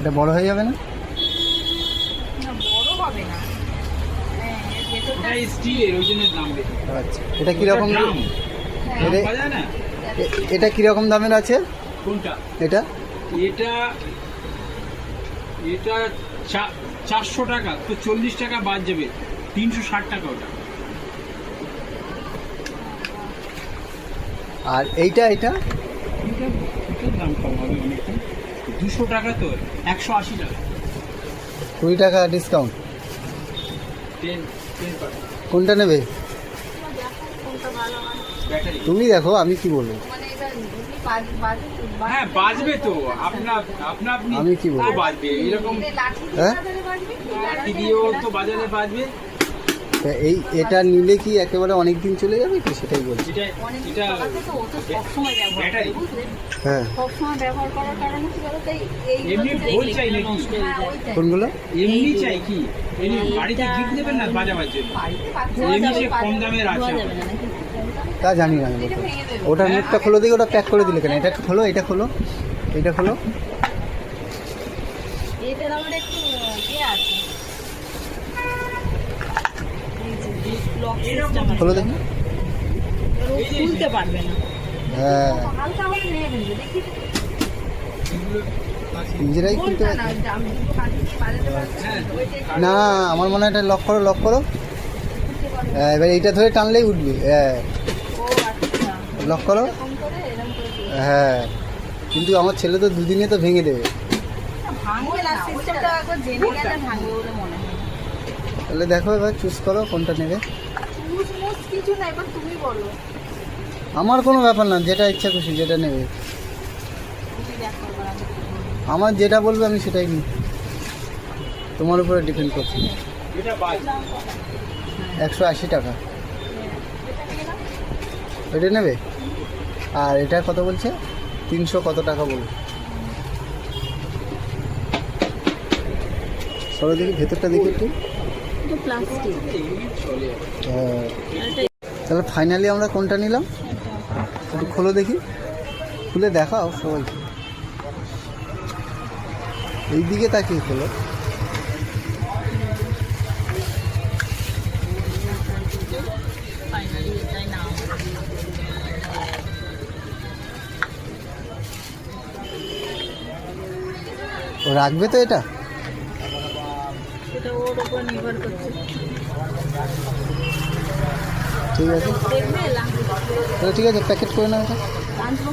এটা বড় হয়ে যাবে না? বড় হবে না, এটা স্টিলের, ওই জন্য দাম বেশি। আচ্ছা, এটা কীরকম? না এটা কীরকম দামের আছে? কোনটা? এটা এটা এটা 400 টাকা, তো 40 টাকা বাদ যাবে, 360 টাকা ওটা। আর এইটা এটা এটার দাম কম হবে অনেকটা, 200 টাকা, তো 180 টাকা, 20 টাকা ডিসকাউন্ট। 10%। কোনটা নেবে? কোনটা ভালো হয় ব্যাটারি। তুমি দেখো, আমি কি বলবো। মানে এটা বাজে হ্যাঁ বাজবে তো, আপনি আমি কি বলবো? তো বাজবে এরকম, লাঠি হ্যাঁ? দিয়ে বাজারে বাজবে, লাঠি দিয়েও তো বাজারে বাজবে। তা এটা নিলে কি একেবারে অনেক দিন চলে যাবে কি, সেটাই বলছি। এটা অনেক এটা চালাতে তো ও তো সবসময় ব্যবহার করে, ব্যাটারি। বুঝলে? হ্যাঁ, সবসময় ব্যবহার করার কারণে কি বলো তো, এই এমনি ভুল চাই নাকি? হ্যাঁ, ওইটাই। কোনগুলো? এমনি চাই কি, এমনি বাড়িতে গিফট দেবেন না বাজাবার জন্য, বাড়িতে বাচ্চা এমনি যাবে, সে কম দামের আছে। তা জানি না আমি। এটা ভেঙে দেবে। ওটার মুখটা খোলো দিকে, ওটা প্যাক করে দিলে কেন? এটা খোলো, এটা খোলো, এটা খোলো। এটার আবার একটু আছে, এই যে লক সিস্টেম আছে, খোলো দেখি। ও খুলতে পারবে না। হ্যাঁ, হালকা হালকা নিয়ে ফেলবে, দেখি নিজেরাই খুলতে কোনটা না, পারবে। আমি দুটো কাঠি দিয়ে বাজাতে পারছি ওইটাই না, আমার মনে হয় এটা লক করো, লক করো। হ্যাঁ, এবার এইটা ধরে টানলেই উঠবে। হ্যাঁ, ও আচ্ছা, লক করো। এরকম করে এরকম করে হ্যাঁ, কিন্তু আমার ছেলে তো দুদিনে তো ভেঙে দেবে। ভাঙবে না, সিস্টেমটা একবার জেনে গেলে ভাঙবে বলে মনে হয়। তাহলে দেখো, এবার চুজ করো কোনটা নেবে। চুজ মুজ কিছু না, এবার তুমি বলো। আমার কোনো ব্যাপার না, যেটা ইচ্ছা খুশি যেটা নেবে। তুমি দেখো এবার আমি কি বলবো। আমার যেটা বলবে আমি সেটাই নিই, তোমার উপরে ডিপেন্ড করছে। এটা বাজ 180 টাকা। এটা নেবে? আর এটা কত বলছে? 300 কত টাকা বলবে? সরো দেখি, ভেতরটা দেখি একটু। এটা প্লাস্টিক। চলে হ্যাঁ, তাহলে ফাইনালি আমরা কোনটা নিলাম? একটু খোলো দেখি, খুলে দেখাও সবাই। এই দিকে তাকিয়ে খোলো। ফাইনালি এটাই নাও। ও রাখবে তো এটা? এটা ওর উপর নির্ভর করছে। ঠিক আছে, দেখবে লাঞ্চ তাহলে ঠিক আছে, প্যাকেট করে নাও এটা। বক্স